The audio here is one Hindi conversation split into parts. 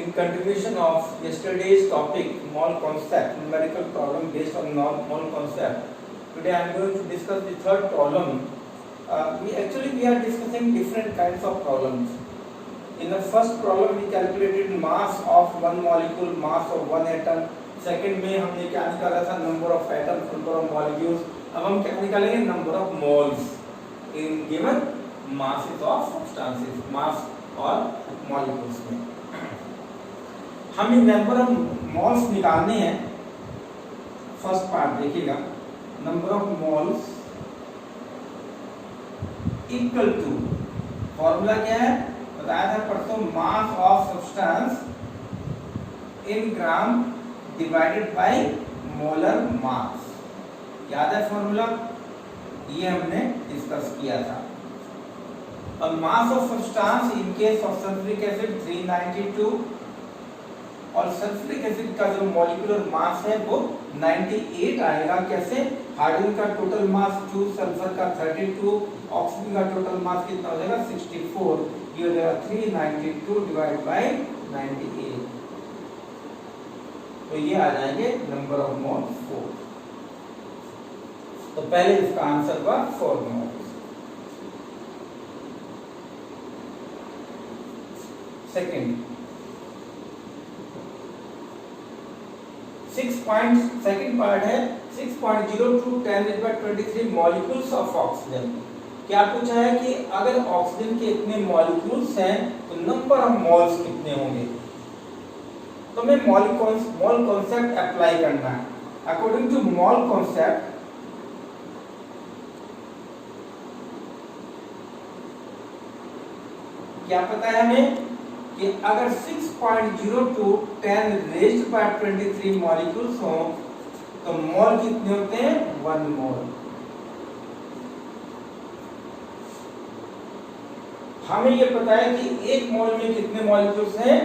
In continuation of yesterday's topic, mole concept, numerical problem based on mole concept. Today I am going to discuss the third problem. We are discussing different kinds of problems. In the first problem, we calculated mass of one molecule, mass of one atom. Second में हमने क्या निकाला था? Number of atoms, number of molecules. अब हम क्या निकालेंगे? Number of moles in given masses of substances, mass और molecules में. हम इन नंबर ऑफ मोल्स निकालने हैं. फर्स्ट पार्ट देखिएगा, number of moles equal to, formula क्या है बताया था परसों, mass of substance in gram divided by molar mass. याद है फॉर्मूला? ये हमने डिस्कस किया था. और mass of substance in case of sulphuric acid 392 और सल्फ्यूरिक एसिड का जो मॉलिक्यूलर मास है वो 98 आएगा. कैसे? हाइड्रोजन का टोटल मास 2, सल्फर का 32, ऑक्सीजन का टोटल मास कितना हो जाएगा? 64. ये हो जाएगा 392 डिवाइड बाय 98. तो ये आ जाएंगे नंबर ऑफ मोल्स 4. तो पहले इसका आंसर हुआ 4 मोल्स. सेकंड, सेकंड पार्ट है 6.02 10^23 मॉलिक्यूल्स ऑफ ऑक्सीजन. क्या पूछा है कि अगर ऑक्सीजन के इतने मॉलिक्यूल्स हैं तो नंबर ऑफ मोल्स कितने होंगे. तो हमें मोल कॉन्सेप्ट अप्लाई करना है. अकॉर्डिंग टू मोल कॉन्सेप्ट, क्या पता है हमें कि अगर 6.02 10^23 मॉलिक्यूल्स हो तो मोल कितने होते हैं? 1 मोल. हमें ये पता है कि एक मोल में कितने मॉलिक्यूल्स हैं,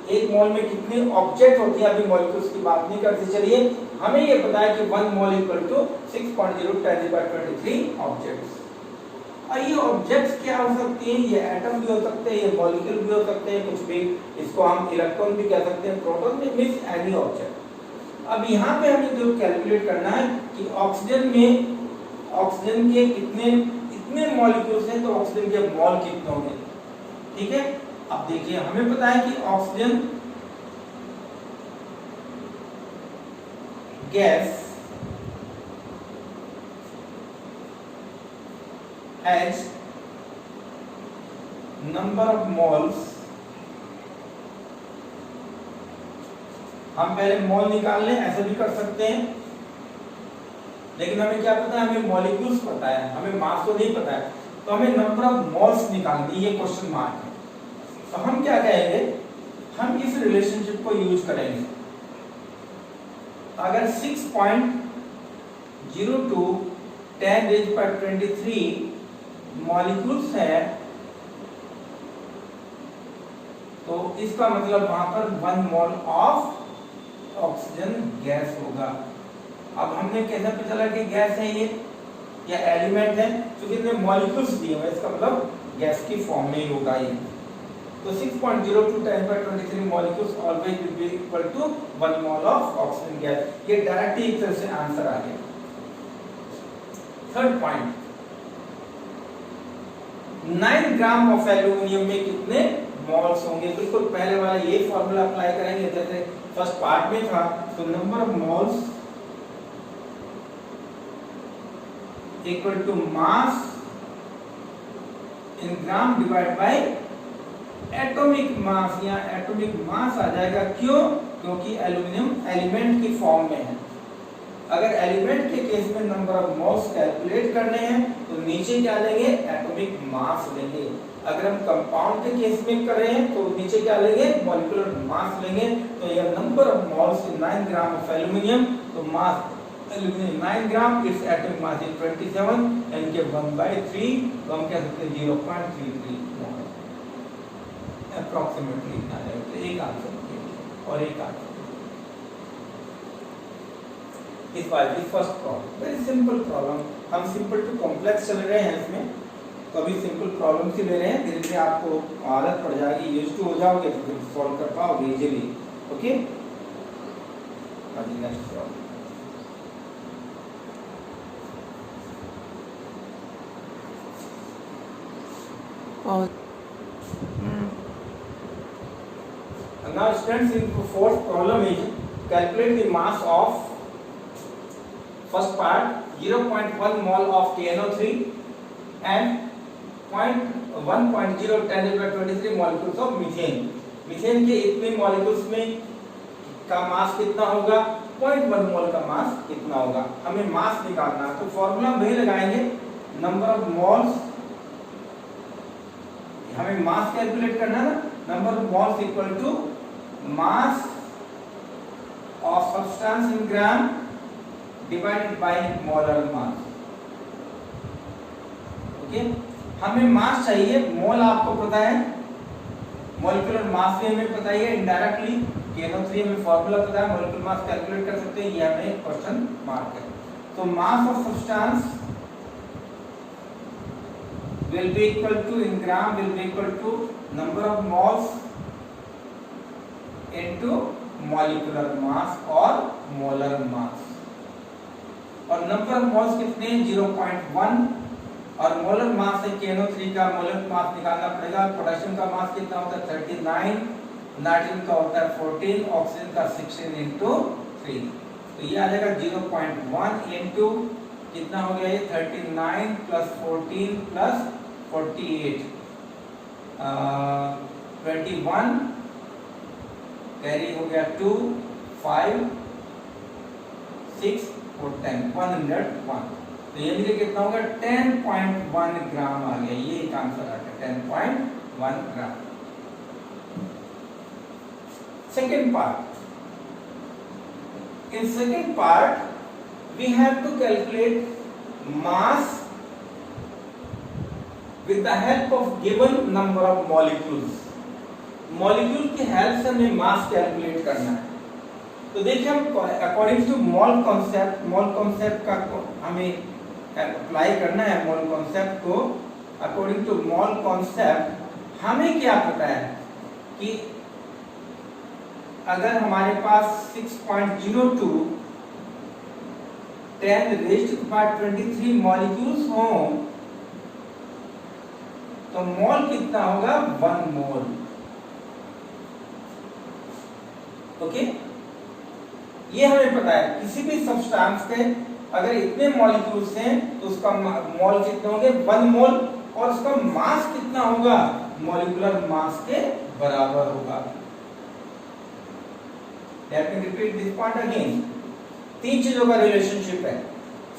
एक मोल में कितने ऑब्जेक्ट होते हैं. अभी मॉलिक्यूल्स की बात नहीं करते. चलिए, हमें ये पता है कि 1 मोल इक्वल टू 6.0 10^23 ऑब्जेक्ट्स. और ये ऑब्जेक्ट्स क्या हो सकती हैं? ये एटम भी हो सकते हैं, ये मॉलिक्यूल भी हो सकते हैं, कुछ भी. इसको हम इलेक्ट्रॉन भी कह सकते हैं, प्रोटॉन भी, मींस एनी ऑब्जेक्ट. अब यहाँ पे हमें जो कैलकुलेट करना है कि ऑक्सीजन के इतने मॉलिक्यूल्स हैं तो ऑक्सीजन के मोल कितने होंगे. ठीक है. अब देखिए, हमें पता है कि oxygen gas has number of moles. हम पहले मोल निकाल लें, ऐसे भी कर सकते हैं, लेकिन हमें क्या पता है? हमें मॉलिक्यूल्स पता है, हमें मास तो नहीं पता है. तो हमें नंबर ऑफ मोल्स निकालनी, ये क्वेश्चन मार्क है. तो हम क्या कहेंगे? हम इस रिलेशनशिप को यूज करेंगे. अगर 6.02 10^23 मॉलिक्यूल्स है तो इसका मतलब वहां पर 1 मोल ऑफ ऑक्सीजन गैस होगा. अब हमने कैसे पता चला कि गैस है ये या एलिमेंट है? क्योंकि इसमें मॉलिक्यूल्स दिए हुए, इसका मतलब गैस की फॉर्म में ही होगा ये. तो 6.02 10^23 molecules always will be equal to 1 mole of oxygen gas. ये डायरेक्टली एक तरह से आंसर आ गया. Third point, 9 gram of aluminium में कितने मोल्स होंगे? बिल्कुल पहले वाला ये फॉर्मूला अप्लाई करेंगे जैसे फर्स्ट पार्ट में था. तो number of moles equal to mass in gram divide by atomic mass. या एटॉमिक मास आ जाएगा. क्यों? क्योंकि एल्यूमिनियम एलिमेंट की फॉर्म में है. अगर एलिमेंट के केस में नंबर ऑफ मोल्स कैलकुलेट करने हैं तो नीचे क्या लेंगे? एटॉमिक मास लेंगे. अगर हम कंपाउंड के केस में कर रहे हैं तो नीचे क्या लेंगे? मॉलिक्यूलर मास लेंगे. तो यह number of moles in 9 gram of aluminium. तो mass aluminium 9 gram, its atomic mass is 27, यानी कि 1/3. तो हम कह सकते हैं 0.33 मोल अप्रॉक्सीमेटली. एक आंसर और एक आंसर. इस बार की first problem very simple problem. हम सिंपल टू कॉम्प्लेक्स चल रहे हैं इसमें. तो अभी सिंपल प्रॉब्लम ही ले रहे हैं, धीरे धीरे आपको आदत पड़ जाएगी, यूज टू हो जाओगे तो फिर सॉल्व कर पाओगे easily. Okay, next problem. Now students, in the fourth problem is calculate the mass of first part 0.1 mole of KNO3 and 1.0 10^23 molecules of methane। Methane के इतने मॉलिक्यूल्स में का मास कितना होगा, 0.1 मोल का मास कितना होगा, हमें मास निकालना है। तो फॉर्मूला वही लगाएंगे, नंबर ऑफ मोल्स, हमें मास कैलकुलेट करना है ना, number of moles equal to mass of substance in gram divided by molar mass. Okay, हमें मास चाहिए, मोल आपको पता है, मॉलिक्यूलर मास भी हमें पता है इनडायरेक्टली, KNO3 हमें फार्मूला पता है, मॉलिक्यूलर मास कैलकुलेट कर सकते हैं, ये हमें क्वेश्चन मार्क है। तो मास of substance will be equal to, in gram will be equal to number of moles into molecular mass और molar mass। और नंबर ऑफ मोल्स कितने, 0.1, और मोलर मास है KNO3 का, मोलर मास निकालना पड़ेगा। पोटेशियम का मास कितना होता है 39, नाइट्रोजन का होता है 14, ऑक्सीजन का 16 into 3, तो ये आ जाएगा 0.1 into कितना हो गया, ये 39 plus 14 plus 48, 21 कैरी हो गया 2, 5, 6 और 10, 101। तो ये मिले कितना होगा, 10.1 ग्राम आ गया, ये एक आंसर आ गया 10.1 gram. Second part, in second part we have to calculate mass with the help of given number of molecules। Molecule की हेल्प से हमें मास कैलकुलेट करना है। तो देखिए हम अकॉर्डिंग टू मोल कॉन्सेप्ट का हमें अप्लाई करना है। मोल कॉन्सेप्ट को अकॉर्डिंग टू मोल कॉन्सेप्ट हमें क्या पता है कि अगर हमारे पास 6.02 10⁻23 मॉलिक्यूल्स हो तो मोल कितना होगा, 1 मोल। ओके, ये हमें पता है। किसी भी सब्सटेंस के अगर इतने मॉलिक्यूल्स हैं तो उसका मोल कितने होंगे, 1 मोल, और उसका मास कितना होगा, मॉलिक्यूलर मास के बराबर होगा। Let me repeat this point again। 3 चीजों का रिलेशनशिप है।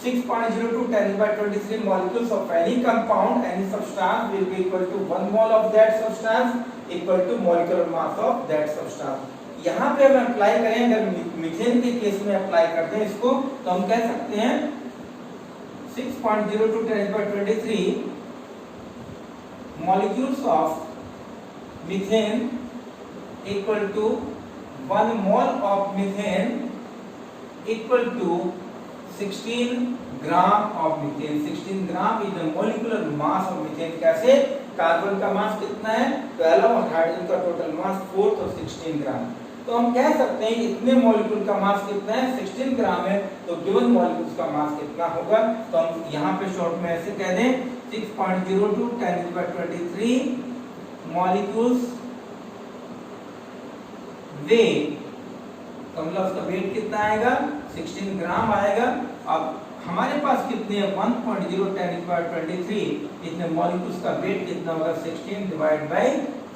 6.02 10⁻23 molecules of any compound, any substance will be equal to 1 mole of that substance equal to molecular mass of that substance। यहाँ पे हम अप्लाई करें, अगर मीथेन के केस में अप्लाई करते हैं इसको, तो हम कह सकते हैं 6.02 10⁻23 molecules of methane equal to 1 mole of methane equal to 16 gram of methane। 16 gram is the molecular mass of methane। कैसे, कार्बन का मास कितना है 12 और हाइड्रोजन का टोटल मास 4, तो 16 ग्राम। तो हम कह सकते हैं इतने मॉलिक्यूल का मास कितना है, 16 ग्राम है, तो गिवन मॉलिक्यूल्स का मास कितना होगा। तो हम यहाँ पे शॉर्ट में ऐसे कह दें 6.02 10⁻23 मॉलिक्यूल्स वेट, तो मतलब उसका वेट कितना आएगा, 16 ग्राम आएगा। अब हमारे पास कितने हैं, 1.0 10⁻23, इतने मॉलिक्यूल्स का वेट कितना होगा, 16 डिवाइड बाय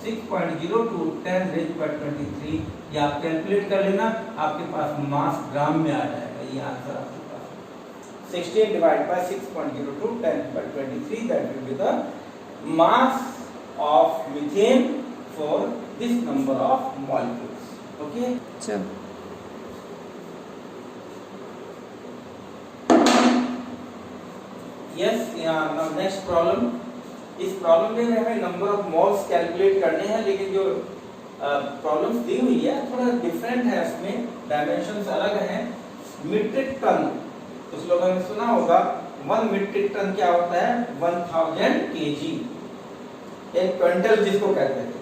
6.02 10⁻23। ये आप कैलकुलेट कर लेना, आपके पास मास ग्राम में आ जाएगा। ये आंसर आपके पास 16 divide by 6.02 10⁻23, that will be the mass of methane for this number of molecules. Okay, चलो यस, नाउ नेक्स्ट प्रॉब्लम। इस प्रॉब्लम में हमें नंबर ऑफ मोल्स कैलकुलेट करने हैं, लेकिन जो प्रॉब्लम्स दी हुई है थोड़ा डिफरेंट है, इसमें डायमेंशंस अलग हैं। मीट्रिक टन, कुछ लोगों ने सुना होगा 1 मीट्रिक टन क्या होता है 1000 केजी। एक क्विंटल जिसको कहते हैं,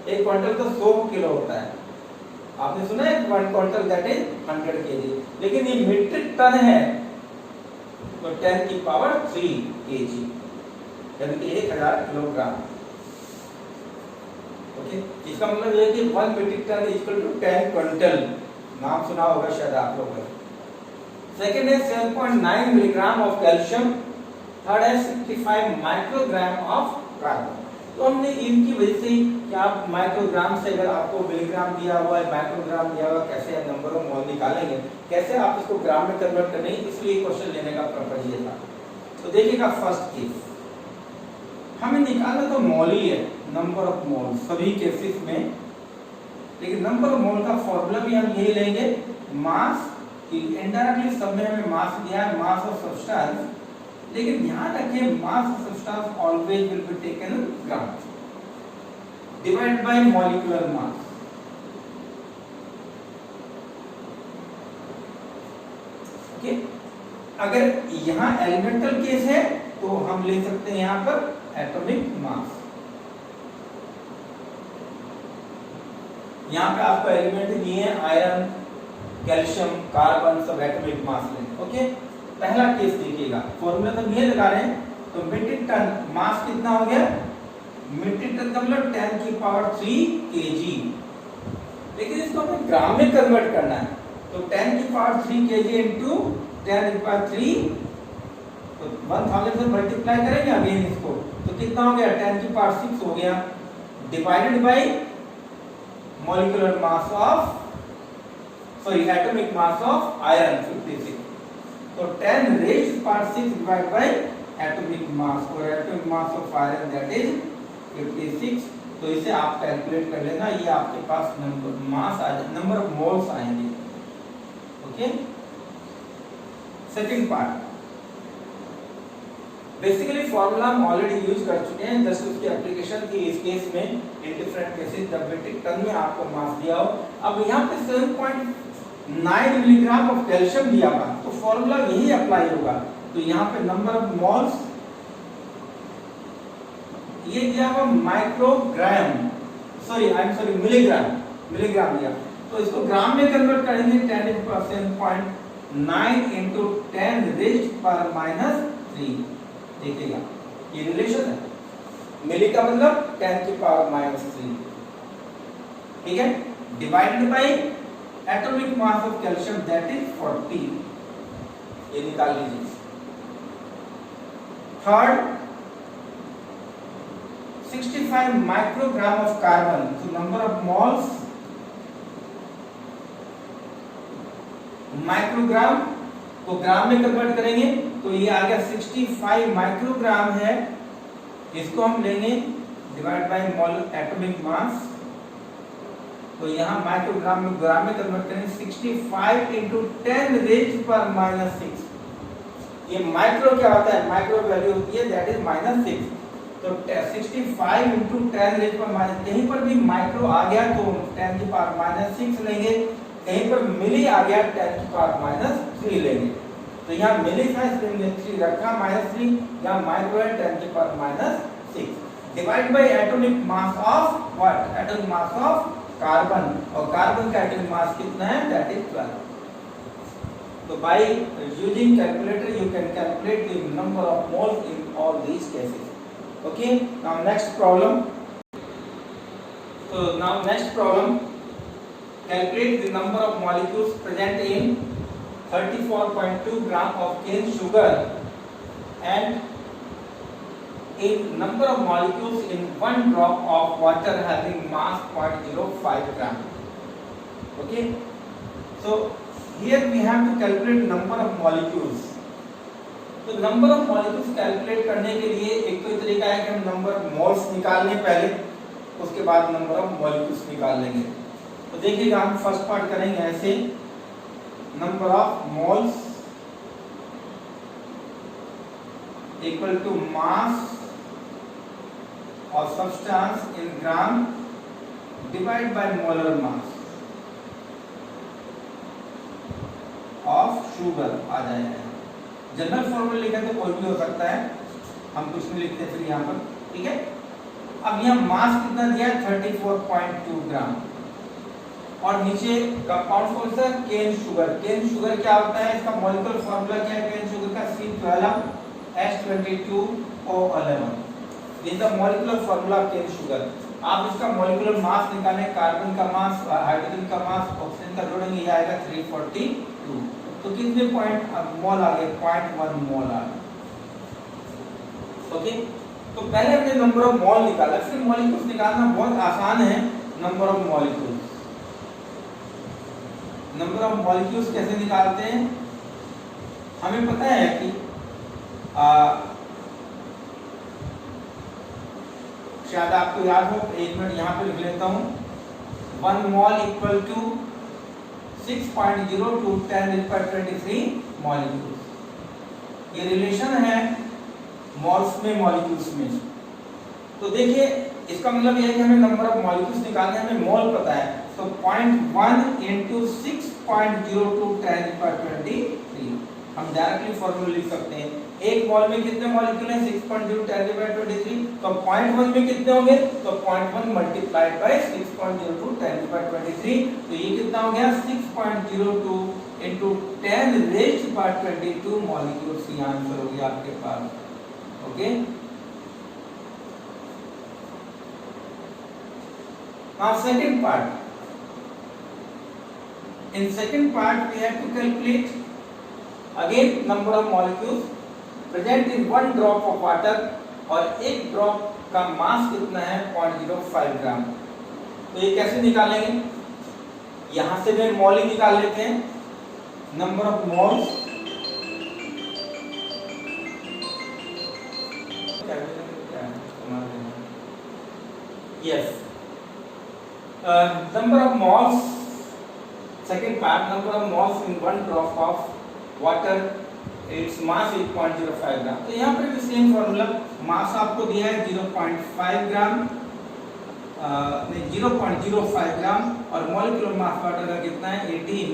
एक क्विंटल तो 100 किलो होता है, आपने सुना है 1 क्विंटल दैट इज 100 केजी, लेकिन ये मीट्रिक टन है तो 10 की पावर 3 केजी यानी कि 1000 किलोग्राम। ओके, इसका मतलब ये है कि 1 metric ton equal to 10 quintal, नाम सुना होगा शायद आप लोगों ने। सेकंड है 7.9 मिलीग्राम ऑफ कैल्शियम, थर्ड है 65 माइक्रोग्राम ऑफ कार्बन। तो हमने इनकी वजह से क्या माइक्रोग्राम से अगर आपको मिलीग्राम दिया हुआ है, माइक्रोग्राम दिया हुआ, कैसे नंबर ऑफ मोल निकालेंगे, कैसे आप इसको ग्राम में कन्वर्ट करेंगे, इसलिए क्वेश्चन लेने का पर्पस ये था। तो देखिएगा फर्स्ट केस हमें निकालना तो मोल ही है, नंबर ऑफ मोल सभी केसेस में, लेकिन नंबर ऑफ मोल का फॉर्मूला भी हम यही लेंगे, मास की इनडायरेक्टली सब में हमें मास दिया है, मास ऑफ सब्सटेंस, लेकिन ध्यान रखिए मास of substance always will be taken in gram divided bye molecular mass. Okay, अगर यहां एलिमेंटल केस है तो हम ले सकते हैं यहां पर एटॉमिक मास। यहां पे आपको एलिमेंट दिए हैं आयरन, कैल्शियम, कार्बन, सब एटॉमिक मास लेंगे। ओके, पहला केस देखिएगा, फॉर्मूला तो ये लगा रहे हैं, तो मीट्रिक टन मास कितना हो गया, मीट्रिक टन का मतलब 10 की पावर 3 केजी, लेकिन इसको हमें ग्राम में कन्वर्ट करना है, तो 10 की पावर 3 केजी इनटू 10 की पावर 3, तो 1000 से मल्टीप्लाई करेंगे अगेन इसको, तो कितना हो गया 10 की पावर 6 हो गया, divided by molecular mass of atomic mass of iron 56, तो 10 raised to power 6 divided by atomic mass, और atomic mass of iron that is 56। तो इसे आप कैलकुलेट कर लेना, ये आपके पास नंबर मास आ जाए, नंबर ऑफ मोल्स आएंगे। Okay, second part, basically formula हम ऑलरेडी यूज कर चुके हैं, जस्ट उसकी एप्लीकेशन थी इस केस में इन डिफरेंट केसेस जब मीट्रिक टन में आपको मास दिया हो। अब यहाँ पे 7.9 मिलीग्राम ऑफ कैल्शियम दिया हुआ, तो फॉर्मूला यही अप्लाई होगा, तो यहाँ पे नंबर ऑफ मोल्स ये दिया हुआ माइक्रोग्राम, मिलीग्राम दिया, तो इसको ग्राम में कन्वर्ट करेंगे 10.9 into 10 raised to power minus 3। देखिएगा ये रिलेशन है, मिली का मतलब 10 की पावर -3, ठीक है, divided by atomic mass of calcium that is 40, ये निकाल लीजिए। थर्ड 65 माइक्रोग्राम ऑफ कार्बन, तो नंबर ऑफ मोल्स, माइक्रोग्राम को ग्राम में कन्वर्ट करेंगे, तो ये आ गया 65 माइक्रोग्राम है, इसको हम लेंगे divide by mole atomic mass, तो यहाँ माइक्रोग्राम में ग्राम में कन्वर्ट करेंगे 65 into 10 raised to power -6। ये माइक्रो क्या होता है, माइक्रो वैल्यू होती है दैट इज -6, तो 65 into 10 raised to power -, कहीं पर भी माइक्रो आ गया तो 10 की पावर -6 लेंगे, कहीं पर मिली आ गया 10 की पावर -3 लेंगे, तो यहाँ मिली था इसलिए 3 रखा, -3, यहाँ माइक्रो है 10 की power -6, divide by atomic mass of what, atomic mass of carbon, और कार्बन का एटॉमिक मास कितना है दैट इज 12। तो by using calculator you can calculate the number of moles in all these cases. Okay, now next problem, तो now next problem, calculate the number of molecules present in 34.2 gram of cane sugar and in number of molecules in 1 drop of water having mass 0.05 gram. Okay, so here we have to calculate number of molecules। तो नंबर ऑफ मॉलिक्यूल्स कैलकुलेट करने के लिए एक तो तरीका है कि हम नंबर ऑफ मोल्स निकाल लें पहले, उसके बाद नंबर ऑफ मॉलिक्यूल्स निकाल लेंगे। तो देखिएगा हम फर्स्ट पार्ट करेंगे ऐसे, number of moles equal to mass of substance in gram divide by molar mass of sugar आ जाएगा। जनरल फॉर्मूला लिखे तो कोई भी हो सकता है, हम कुछ नहीं लिखते फिर यहाँ पर, ठीक है। अब यहाँ मास कितना दिया है 34.2 ग्राम, और नीचे कंपाउंड कौन सा, केन शुगर। केन शुगर क्या होता है, इसका मॉलिक्यूलर फार्मूला क्या है केन शुगर का, C12H22O11, this the molecular formula of cane sugar. आप इसका मॉलिक्यूलर मास निकालें, कार्बन का मास, हाइड्रोजन का मास, ऑक्सीजन का जोड़ेंगे, ये आएगा 342। तो कितने पॉइंट मोल आ गए, 0.1 मोल आ गए, ओके। तो पहले हमने नंबर ऑफ मोल निकाला, फिर मॉलिक्यूल्स निकालना बहुत आसान है। Number of molecules, number of molecules कैसे निकालते हैं, हमें पता है कि शायद आपको याद हो, एक मिनट यहाँ पे लिख लेता हूँ। 1 mole equal to 6.0 to 10⁻23 molecules. ये रिलेशन है मोल्स में, मॉलिक्यूल्स में। तो देखिए इसका मतलब यह है कि हमें नंबर ऑफ मॉलिक्यूल्स निकालने, हमें मोल पता है, तो 0.1 into 6.0 to 10⁻23 हम डायरेक्टली फॉर्मूला लिख सकते हैं। एक मोल में कितने मॉलिक्यूल हैं, 6.0 10⁻23, तो 0.1 में कितने होंगे, तो 0.1 मल्टीप्लाइड बाय 6.0 to 10⁻23, तो ये कितना हो गया 6.02 into 10⁻22 मॉलिक्यूल्स। ये आंसर हो गया आपके पास, okay. Now second part, in second part we have to calculate again number of molecules present in one drop of water, और एक ड्रॉप का मास कितना है 0.05 ग्राम। तो ये कैसे निकालेंगे, यहां से मैं मोल ही निकाल लेते हैं, number of moles, yes, number of moles, second part, number of moles in one drop of water, its mass is 0.05 ग्राम। तो यहाँ पर भी सेम फॉर्मूला, मास आपको दिया है 0.5 ग्राम, नहीं 0.05 ग्राम, और मॉलिक्यूलर मास वाटर का कितना है 18।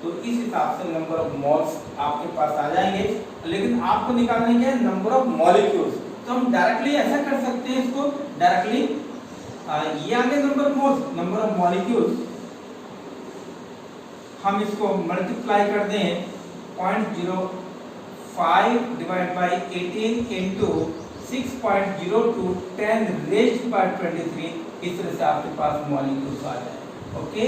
तो इस हिसाब से नंबर ऑफ मोल्स आपके पास आ जाएंगे। लेकिन आपको निकालने के है नंबर ऑफ मॉलिक्यूल्स, तो हम डायरेक्टली ऐसा कर सकते हैं, इसको डायरेक्टली ये आगे number of moles, number of molecules, हम इसको मल्टीप्लाई कर दें 0.05 डिवाइड बाय 18 इनटू 6.0 to 10⁻23, इस तरह से आपके पास मॉलिक्यूल्स आ जाए, ओके।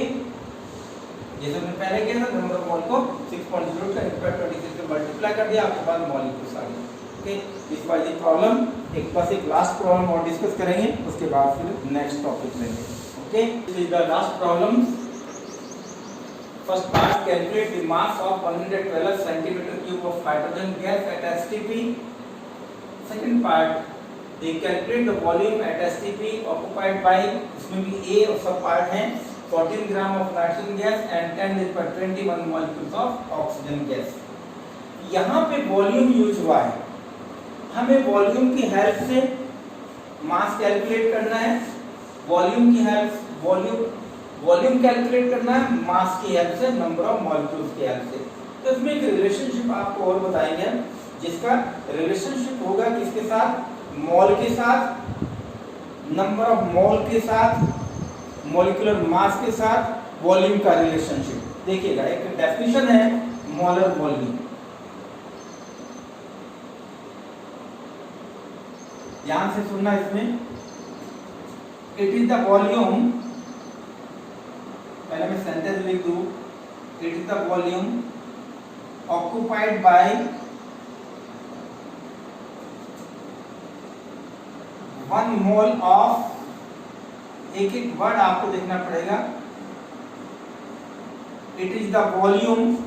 जैसे हमने पहले किया था, नंबर ऑफ मोल को 6.0 to 10⁻23 से मल्टीप्लाई कर दिया, आपके पास मॉलिक्यूल्स आ गए, ओके। इस वाली प्रॉब्लम एक बस एक लास्ट प्रॉब्लम और डिस्कस करेंगे, उसके बाद फिर नेक्स्ट टॉपिक लेंगे, okay. This is the last problem. First part, calculate the mass of 112 cm³ of hydrogen gas at STP. Second part, they calculate the volume at STP occupied by, इसमें भी A और सब पार्ट हैं, 14 ग्राम of nitrogen gas and 10⁻21 molecules of oxygen gas। यहाँ पे वॉल्यूम यूज हुआ है, हमें वॉल्यूम की हेल्प से मास कैलकुलेट करना है, वॉल्यूम की हेल्प, वॉल्यूम कैलकुलेट करना है मास की हेल्प से, नंबर ऑफ मॉलिक्यूल्स की हेल्प से। तो इसमें एक रिलेशनशिप आपको और बताएंगे, जिसका रिलेशनशिप होगा किसके साथ, मोल के साथ, नंबर ऑफ मोल के साथ, मॉलिक्यूलर मास के साथ, वॉल्यूम का रिलेशनशिप। देखिएगा एक डेफिनेशन है मोलर वॉल्यूम, ध्यान से सुनना इसमें। इट इज द वॉल्यूम, पहले मैं सेंटेंस लिख दूं, it is the volume occupied by 1 mole of, एक एक वर्ड आपको देखना पड़ेगा, it is the volume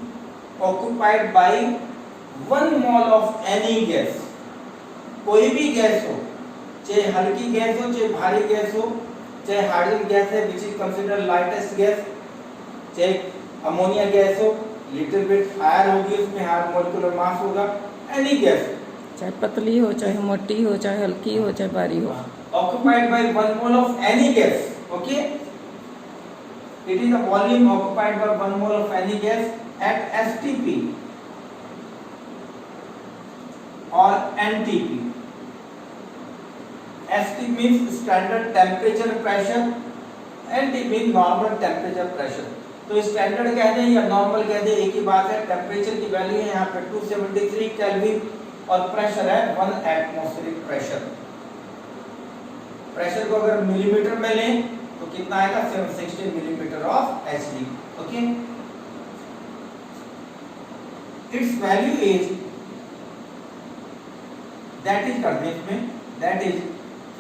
occupied by 1 mole of any gas, कोई भी गैस हो, चाहे हल्की गैस हो, चाहे भारी गैस हो, चाहे हाइड्रोजन गैस है which is considered lightest gas, चाहे अमोनिया गैस हो, लिटिल बिट हायर होगी, उसमें हायर मॉलिक्यूलर मास होगा, एनी गैस, चाहे पतली हो, चाहे मोटी हो, चाहे हल्की हो, चाहे भारी हो, occupied by 1 mole of any gas, okay, it is the volume occupied by 1 mole of any gas at STP, और NTP. ST means standard temperature pressure, NTP normal temperature pressure. तो स्टैंडर्ड कह दें या नॉर्मल कह दें एक ही बात है। टेम्परेचर की वैल्यू है यहाँ पे 273 केल्विन और प्रेशर है 1 एटमॉस्फेरिक प्रेशर। प्रेशर को अगर मिलीमीटर में लें तो कितना आएगा 760 millimetre of HD. Okay, it's value is that is कर दें इसमें, that is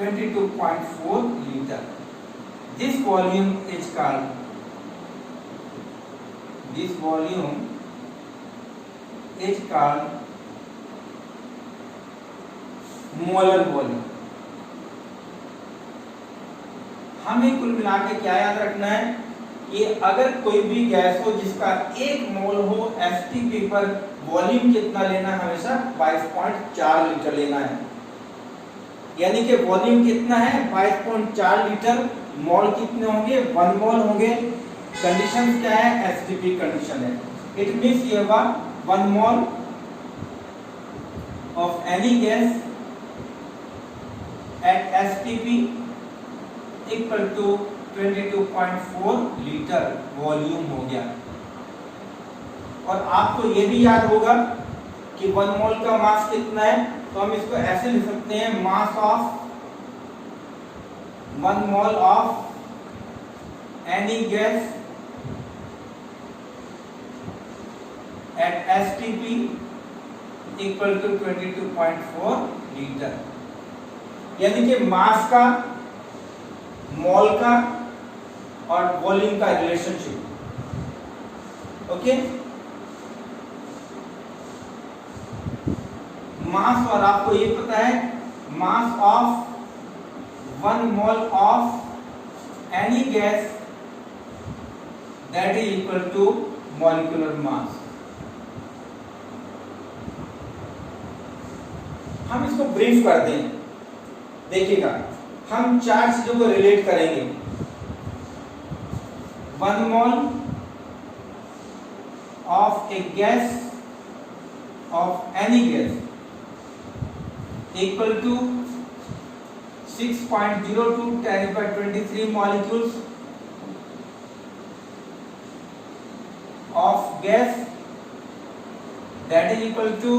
22.4 litre. This volume is called, this volume is called molar volume। हमें कुल मिला के क्या याद रखना है कि अगर कोई भी गैस हो जिसका 1 मोल हो एसटीपी पर, वॉल्यूम कितना लेना है, हमेशा 22.4 लीटर लेना है। यानी कि वॉल्यूम कितना है 22.4 लीटर, मोल कितने होंगे 1 मोल होंगे। कंडीशन क्या है, एसटीपी कंडीशन है। इट मींस ये हुआ 1 mole of any gas at STP equal to 22.4 litre volume हो गया। और आपको ये भी याद होगा कि 1 मोल का मास कितना है, तो हम इसको ऐसे लिख सकते हैं, मास of 1 mole of any gas at STP equal to 22.4 litre. यानी कि मास का, मोल का और वॉल्यूम का रिलेशनशिप। ओके, मास, और आपको ये पता है mass of 1 mole of any gas that is equal to molecular mass. हम इसको ब्रीफ कर दें, देखिएगा हम 4 चीजों को रिलेट करेंगे। 1 mole of a gas of any gas equal to 6.02 10⁻23 molecules of gas that is equal to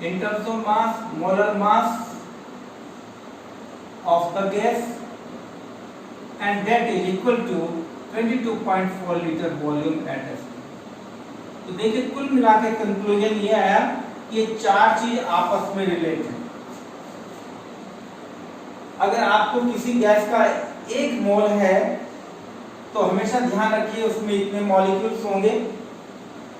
in terms of mass, molar mass of the gas, and that is equal to 22.4 liter volume at STP। तो देखिए कुल मिला के कंक्लूजन ये आया कि ये 4 चीज आपस में रिलेट है। अगर आपको किसी गैस का 1 मोल है तो हमेशा ध्यान रखिए उसमें इतने मॉलिक्यूल्स होंगे।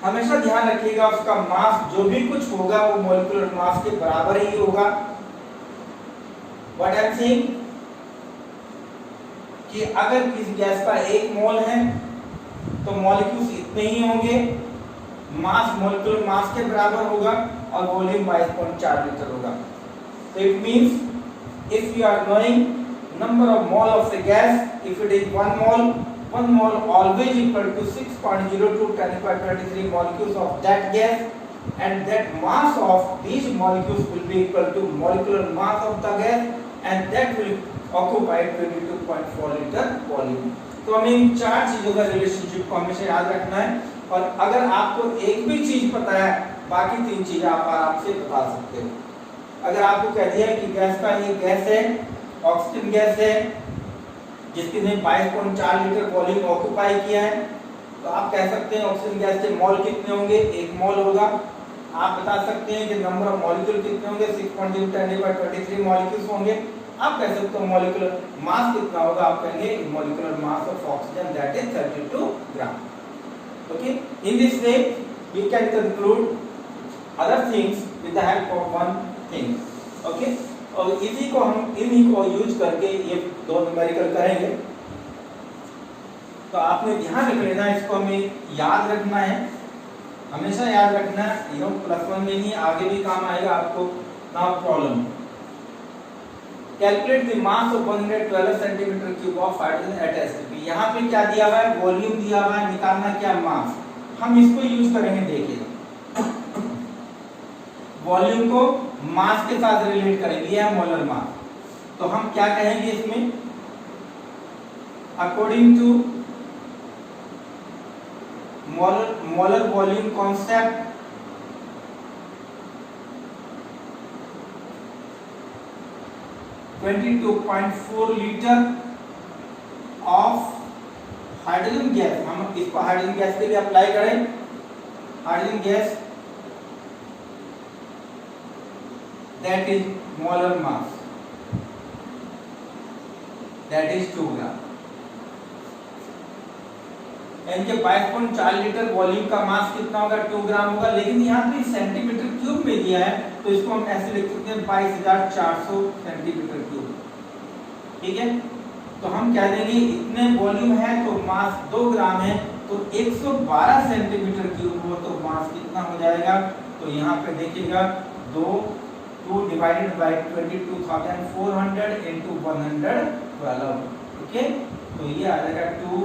हमेशा ध्यान रखिएगा उसका मास जो भी कुछ होगा वो मॉलिक्यूलर मास के बराबर ही होगा। व्हाट आई एम सेइंग कि अगर किसी गैस का 1 मोल है तो मॉलिक्यूल्स इतने ही होंगे, मास मॉलिक्यूलर मास के बराबर होगा और वॉल्यूम 22.4 लीटर होगा। तो it means if you are knowing number of mole of the gas, if it is 1 mole always equal to 6.02 10⁻23 molecules of that gas, and that mass of these molecules will be equal to molecular mass of the gas, and that will occupy 22.4 liter volume। तो हमें इन 4 चीजों का रिलेशनशिप को हमेशा याद रखना है। और अगर आपको एक भी चीज पता है, बाकी 3 चीजें आप आराम से बता सकते हो। अगर आपको कह दिया कि गैस का ये गैस है, ऑक्सीजन गैस है जिसके ने 22.4 लीटर वॉल्यूम ऑक्युपाई किया है, तो आप कह सकते हैं ऑक्सीजन गैस के मोल कितने होंगे, 1 मोल होगा। आप बता सकते हैं कि नंबर ऑफ मॉलिक्यूल कितने होंगे, 6.02 10⁻23 मॉलिक्यूल्स होंगे। आप कह सकते हो मॉलिक्यूलर मास कितना होगा, आप कहेंगे molecular mass of oxygen that is 32 gram. Okay, in this way we can conclude other things with the help of one thing. Okay, और इसी को हम इन्हीं को यूज करके ये 2 न्यूमेरिकल करेंगे। तो आपने ध्यान रख लेना, इसको हमें याद रखना है, हमेशा याद रखना है। ये +1 में नहीं, आगे भी काम आएगा आपको। Now problem, calculate the mass of 112 centimetre cube of hydrogen at STP. यहाँ पे क्या दिया हुआ है, वॉल्यूम दिया हुआ है, निकालना क्या मास। हम इसको यूज करेंगे। देखिए वॉल्यूम को मास के साथ रिलेट करेंगे, यह है मोलर मास। तो हम क्या कहेंगे इसमें, according to molar volume concept, (22.4 litre of hydrogen gas, हम इसको हाइड्रोजन गैस के लिए अप्लाई करें, hydrogen gas that is molar mass, that is 2 gram. यानी कि 22.4 लीटर वॉल्यूम का मास कितना होगा, 2 ग्राम होगा। लेकिन यहाँ पे सेंटीमीटर क्यूब में दिया है, तो इसको हम ऐसे लिख सकते हैं 22,400 सेंटीमीटर क्यूब। ठीक है, तो हम क्या देंगे, इतने वॉल्यूम है तो मास 2 ग्राम है, तो 112 सेंटीमीटर क्यूब हो तो मास कितना हो जाएगा। तो यहाँ पे देखिएगा 2 डिवाइडेड बाय 22,400 into 112। ओके, तो ये आ जाएगा 2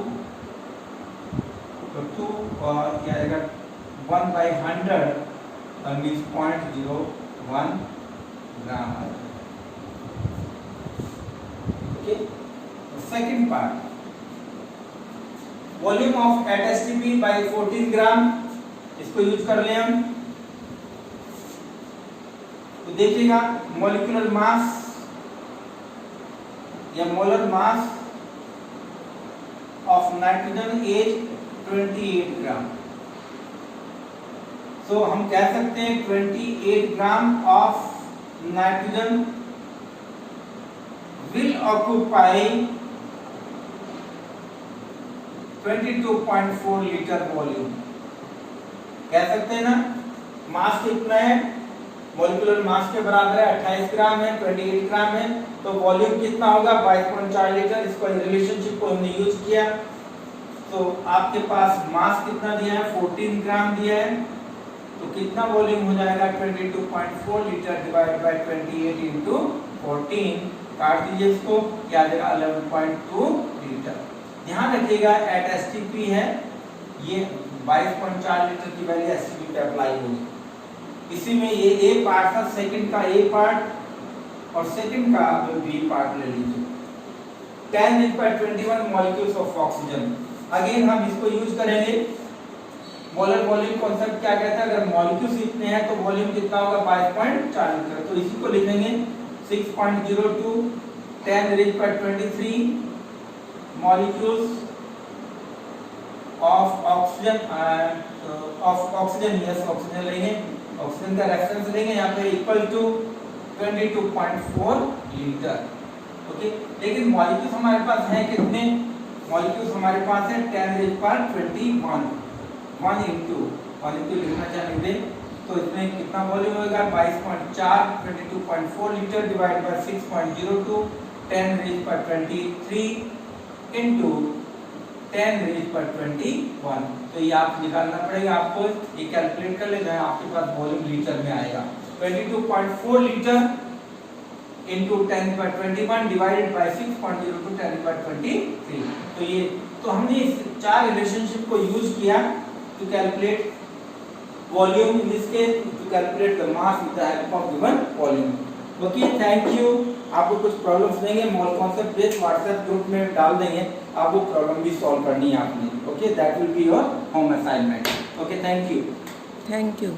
और क्या आएगा 1/100 मींस 0.01 ग्राम आ जाएगा। Okay, second part, volume of HTP by 14 gram, इसको यूज कर ले हम। तो देखिएगा मॉलिक्यूलर मास या molar mass of nitrogen is 28 ग्राम। सो हम कह सकते हैं 28 gram of nitrogen will occupy 22.4 litre volume. कह सकते हैं ना, मास कितना है, मॉलिक्यूलर मास के बराबर है 28 ग्राम है, 28 ग्राम है, तो वॉल्यूम कितना होगा 22.4 लीटर। इसको रिलेशनशिप को हमने यूज किया, तो आपके पास मास कितना दिया है 14 ग्राम दिया है, तो कितना वॉल्यूम हो जाएगा 22.4 लीटर डिवाइड बाय 28 इंटू 14, काट दीजिए इसको, क्या आ जाएगा 11.2 लीटर। ध्यान रखिएगा HTP है, ये 22.4 लीटर की वैल्यू HTP पे अप्लाई होगी। इसी में ये ए पार्ट था, सेकंड का ए पार्ट और सेकंड का बी पार्ट ले लीजिए। 10^21 मॉलिक्यूल्स ऑफ ऑक्सीजन। अगेन हम इसको यूज करेंगे, मोलर वॉल्यूम कॉन्सेप्ट क्या कहता है, अगर मॉलिक्यूल्स इतने हैं तो वॉल्यूम कितना होगा 22.4 लीटर। तो इसी को लिखेंगे 6.02 10^23 molecules of oxygen, yes oxygen लेंगे, ऑक्सीजन का रेफरेंस लेंगे यहाँ पे इक्वल टू 22.4 लीटर। ओके, लेकिन मॉलिक्यूल्स हमारे पास हैं कितने, मॉलिक्यूल्स हमारे पास है 10^21, 1 इंटू मॉलिक्यूल लिखना चाहेंगे तो इसमें कितना वॉल्यूम होगा 22.4 22.4 लीटर डिवाइड बाय 6.02 10^23 इंटू 10^21। तो ये आप निकालना पड़ेगा, आपको ये कैलकुलेट कर लेना है, आपके पास वॉल्यूम लीटर में आएगा 22.4 लीटर इंटू 10^21 डिवाइडेड बाय 6.02 10^23। तो हमने इस चार रिलेशनशिप को यूज किया to calculate volume, in this case to calculate the mass with the help of given volume. Okay, thank you. आपको कुछ प्रॉब्लम्स देंगे, mole concept based WhatsApp group में डाल देंगे, आप वो प्रॉब्लम भी सॉल्व करनी है आपने। Okay, that will be your home assignment. Okay, thank you. Thank you.